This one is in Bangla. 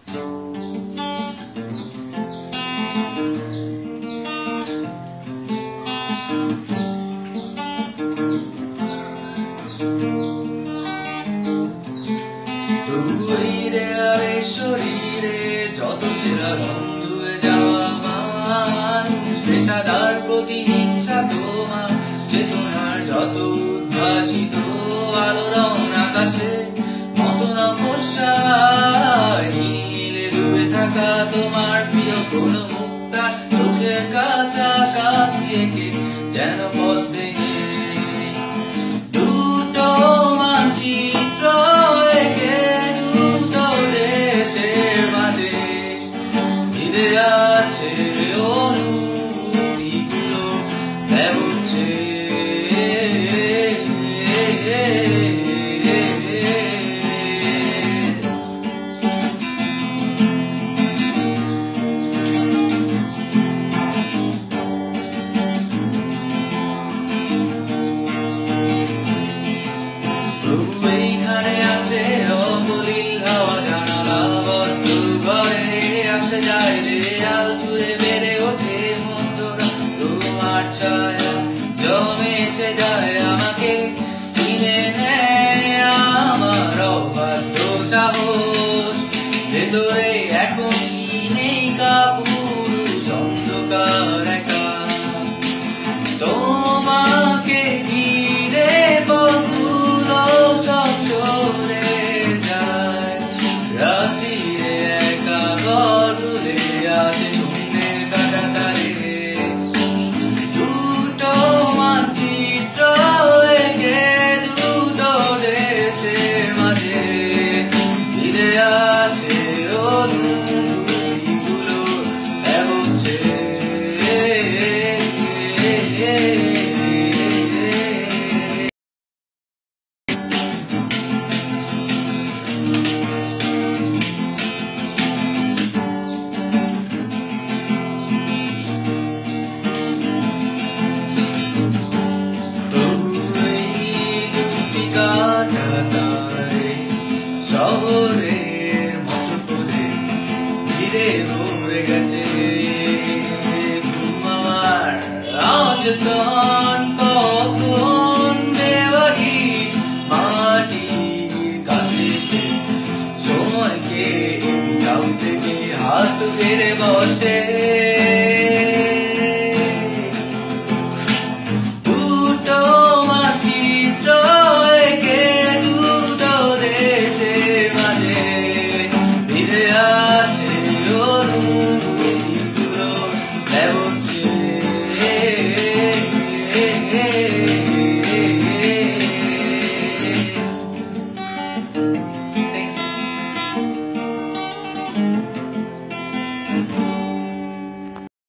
তবু এই দেয়ালে শরীরে যত ছেঁড়া রং ধুয়ে যাওয়া মানুষ, পেশাদার প্রতিহিংসা তোমার চেতনার যত উদ্ভাসিত আলো রং আকাশে মতো নকশায় নীলে ডুবে থাকা তোমার প্রিয় কোনো মুক্তা চোখের কাছাকাছি এঁকে যেন পথ ভেঙে দুটো মানচিত্র এঁকে দুটো দেশের মাঝে মিলে আছে অনুভূতিগুলো ব্যবচ্ছে। এইখানে আছে অবলীল হাওয়া, জানালা বদ্ধ ঘরে আসে যায় দেয়াল ছুঁড়ে বেড়ে ওঠে মধ্যরা তোমার ছায়া জমে এসে যায় আমাকে চিনে নেয় আমার অবাধ্য সাহস। ভেতরে এখন কি নেই কাপুরুষ অন্ধকার একা তোমাকে ঘিরে পথগুলো সব সরে যায়। রাত্রিরে একা ঘর ঝুলে আছে শূন্যের কাঁটাতারে, দুটো মানচিত্র এঁকে দুটো দেশের মাঝে মিলে আছে অনুভূতিগুলো ব্যবচ্ছে। শহরের মতো করে ঘিরে ভরে গেছে আমার অচেতন কখন বেবারিশ মাটির কাছে সে সময়কে কাউ থেকে হাত ফেরে বসে।